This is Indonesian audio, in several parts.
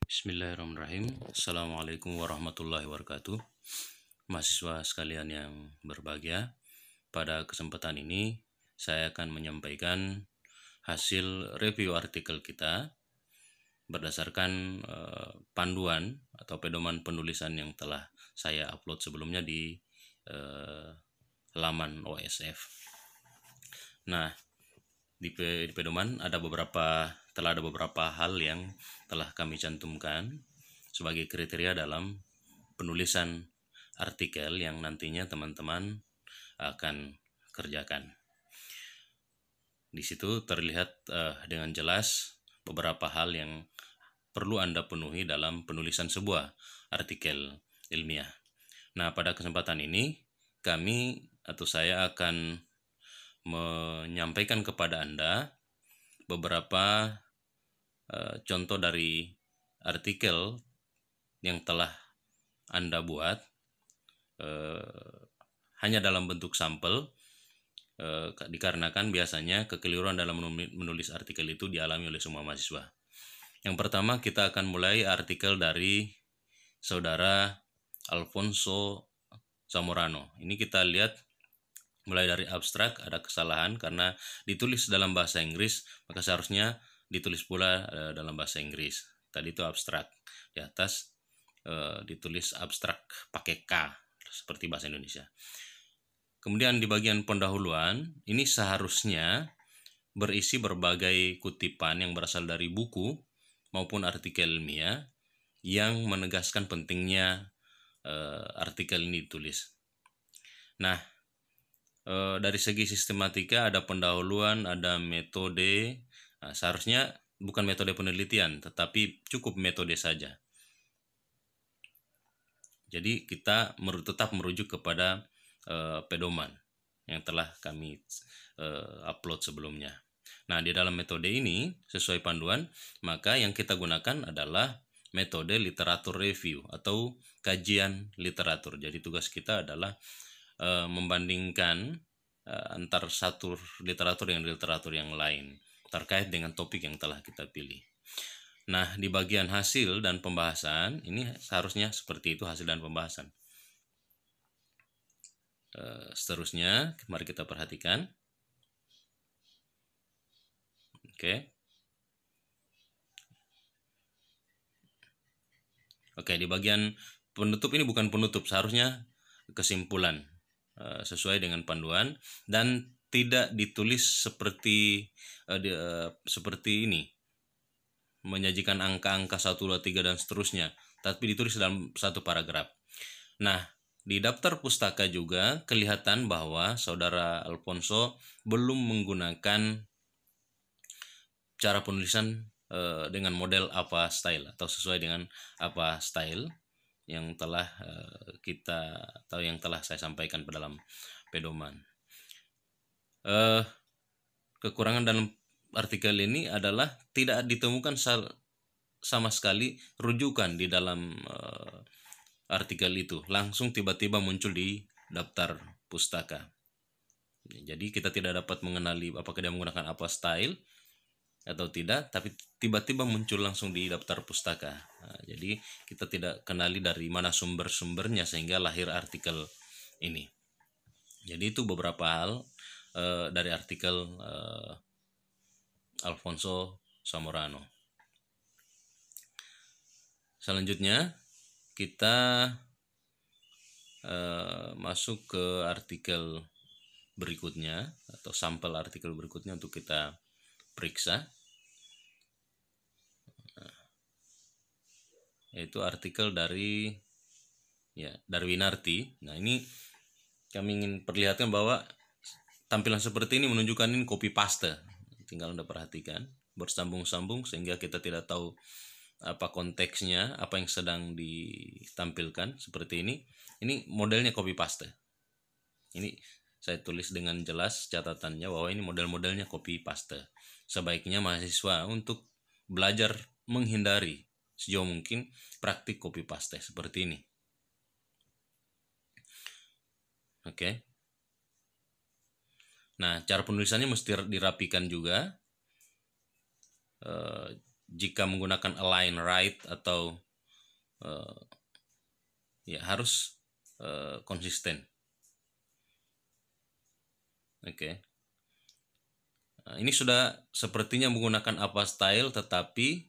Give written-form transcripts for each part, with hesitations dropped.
Bismillahirrahmanirrahim. Assalamualaikum warahmatullahi wabarakatuh. Mahasiswa sekalian yang berbahagia, pada kesempatan ini saya akan menyampaikan hasil review artikel kita berdasarkan panduan atau pedoman penulisan yang telah saya upload sebelumnya di laman OSF. Nah, di pedoman telah ada beberapa hal yang telah kami cantumkan sebagai kriteria dalam penulisan artikel yang nantinya teman-teman akan kerjakan. Di situ terlihat dengan jelas beberapa hal yang perlu Anda penuhi dalam penulisan sebuah artikel ilmiah. Nah, pada kesempatan ini saya akan menyampaikan kepada Anda beberapa contoh dari artikel yang telah Anda buat hanya dalam bentuk sampel, dikarenakan biasanya kekeliruan dalam menulis artikel itu dialami oleh semua mahasiswa. Yang pertama, kita akan mulai artikel dari saudara Alfonso Zamorano. Ini kita lihat mulai dari abstrak ada kesalahan karena ditulis dalam bahasa Inggris, maka seharusnya ditulis pula dalam bahasa Inggris. Tadi itu abstrak, di atas ditulis abstrak pakai K seperti bahasa Indonesia. Kemudian di bagian pendahuluan ini seharusnya berisi berbagai kutipan yang berasal dari buku maupun artikel ilmiah yang menegaskan pentingnya artikel ini ditulis. Nah, dari segi sistematika ada pendahuluan, ada metode. Nah, seharusnya bukan metode penelitian, tetapi cukup metode saja. Jadi kita tetap merujuk kepada pedoman yang telah kami upload sebelumnya. Nah, di dalam metode ini sesuai panduan, maka yang kita gunakan adalah metode literatur review atau kajian literatur. Jadi tugas kita adalah membandingkan antar satu literatur dengan literatur yang lain terkait dengan topik yang telah kita pilih. Nah, di bagian hasil dan pembahasan ini seharusnya seperti itu, hasil dan pembahasan. Seterusnya, mari kita perhatikan. Oke, di bagian penutup ini bukan penutup, seharusnya kesimpulan sesuai dengan panduan dan tidak ditulis seperti ini, menyajikan angka-angka 1, 2, 3 dan seterusnya, tapi ditulis dalam satu paragraf. Nah, di daftar pustaka juga kelihatan bahwa saudara Alfonso belum menggunakan cara penulisan dengan model APA style atau sesuai dengan APA style yang telah saya sampaikan pada dalam pedoman. Kekurangan dalam artikel ini adalah tidak ditemukan sama sekali rujukan di dalam artikel itu, langsung tiba-tiba muncul di daftar pustaka. Jadi kita tidak dapat mengenali apakah dia menggunakan apa style atau tidak, tapi tiba-tiba muncul langsung di daftar pustaka. Nah, jadi kita tidak kenali dari mana sumber-sumbernya sehingga lahir artikel ini. Jadi itu beberapa hal dari artikel Alfonso Zamorano. Selanjutnya kita masuk ke artikel berikutnya atau sampel artikel berikutnya untuk kita periksa, yaitu artikel dari Darwinarti. Nah, ini kami ingin perlihatkan bahwa tampilan seperti ini menunjukkan ini copy paste. Tinggal Anda perhatikan, bersambung-sambung sehingga kita tidak tahu apa konteksnya, apa yang sedang ditampilkan seperti ini. Ini modelnya copy paste. Ini saya tulis dengan jelas catatannya bahwa ini model-modelnya copy paste. Sebaiknya mahasiswa untuk belajar menghindari sejauh mungkin praktik copy paste seperti ini. Oke. Nah, cara penulisannya mesti dirapikan juga. jika menggunakan align right atau ya harus konsisten. Oke. Nah, ini sudah sepertinya menggunakan apa style, tetapi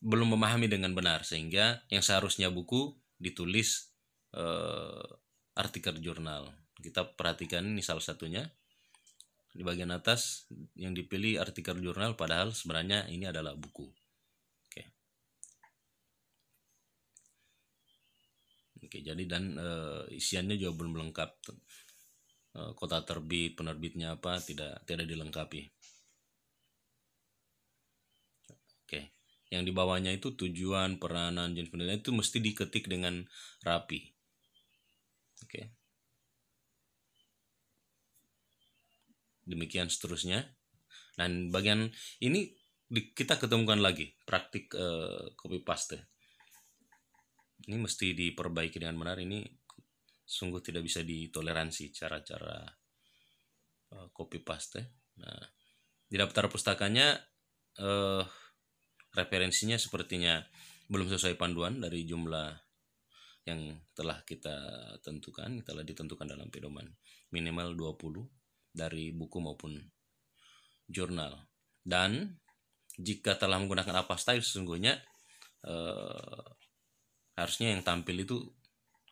belum memahami dengan benar, sehingga yang seharusnya buku ditulis artikel jurnal. Kita perhatikan ini salah satunya di bagian atas yang dipilih artikel jurnal, padahal sebenarnya ini adalah buku. Oke, jadi dan isiannya juga belum lengkap. Kota terbit, penerbitnya apa, tidak dilengkapi. Oke, yang di bawahnya itu tujuan, peranan, jenis penelitian itu mesti diketik dengan rapi. Oke, demikian seterusnya. Dan bagian ini kita ketemukan lagi praktik copy paste. Ini mesti diperbaiki dengan benar. Ini sungguh tidak bisa ditoleransi cara-cara copy paste. Nah, di daftar pustakanya referensinya sepertinya belum sesuai panduan dari jumlah yang telah kita tentukan, telah ditentukan dalam pedoman. Minimal 20 dari buku maupun jurnal. Dan jika telah menggunakan apa style, sesungguhnya harusnya yang tampil itu,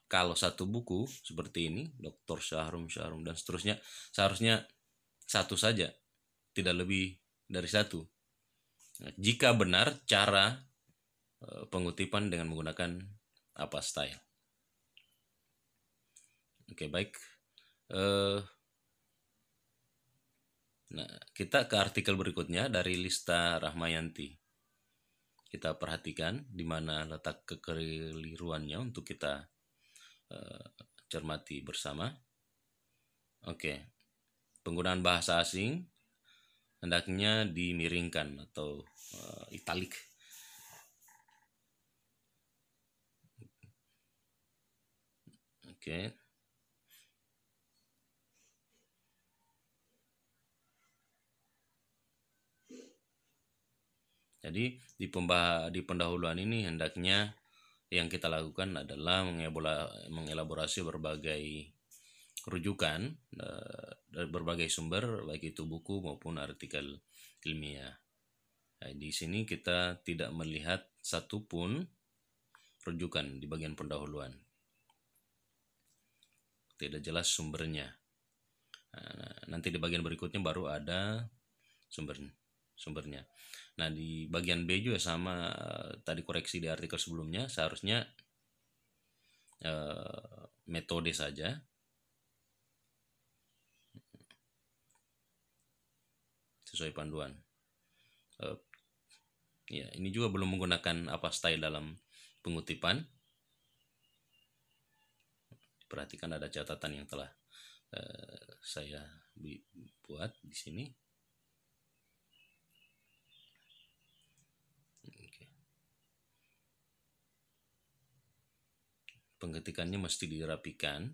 kalau satu buku seperti ini, Dr. Syahrum dan seterusnya, seharusnya satu saja, tidak lebih dari satu. Nah, jika benar cara pengutipan dengan menggunakan apa style. Oke, baik. Nah, kita ke artikel berikutnya dari Lista Rahmayanti. Kita perhatikan di mana letak kekeliruannya untuk kita cermati bersama. Oke, penggunaan bahasa asing hendaknya dimiringkan atau italik. Oke. Jadi di pendahuluan ini hendaknya yang kita lakukan adalah mengelaborasi berbagai rujukan dari berbagai sumber, baik itu buku maupun artikel ilmiah. Nah, di sini kita tidak melihat satupun rujukan di bagian pendahuluan. Tidak jelas sumbernya. Nah, nanti di bagian berikutnya baru ada sumbernya. Nah, di bagian B juga sama, tadi koreksi di artikel sebelumnya, seharusnya metode saja. Sesuai panduan. Ya, ini juga belum menggunakan apa style dalam pengutipan. Perhatikan ada catatan yang telah saya buat di sini. Pengetikannya mesti dirapikan.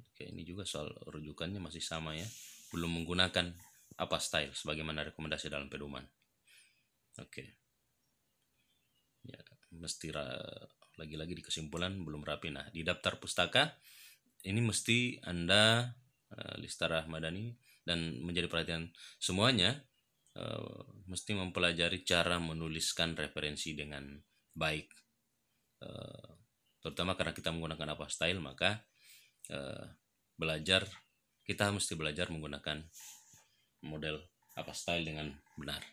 Oke, ini juga soal rujukannya masih sama ya, belum menggunakan apa style sebagaimana rekomendasi dalam pedoman. Oke, ya, mesti lagi-lagi di kesimpulan belum rapi. Nah, di daftar pustaka ini mesti Anda Lista Rahmadani dan menjadi perhatian semuanya, mesti mempelajari cara menuliskan referensi dengan baik, terutama karena kita menggunakan apa style, maka kita mesti belajar menggunakan model apa style dengan benar.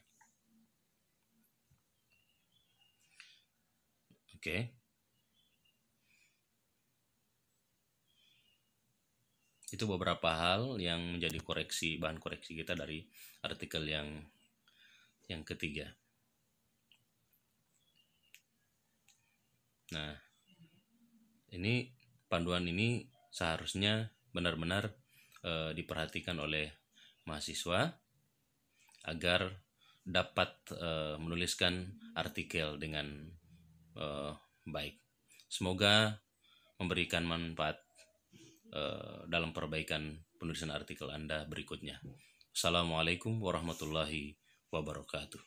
Oke. Itu beberapa hal yang menjadi bahan koreksi kita dari artikel yang ketiga. Nah, ini panduan ini seharusnya benar-benar diperhatikan oleh mahasiswa agar dapat menuliskan artikel dengan baik. Semoga memberikan manfaat dalam perbaikan penulisan artikel Anda berikutnya. Assalamualaikum warahmatullahi wabarakatuh.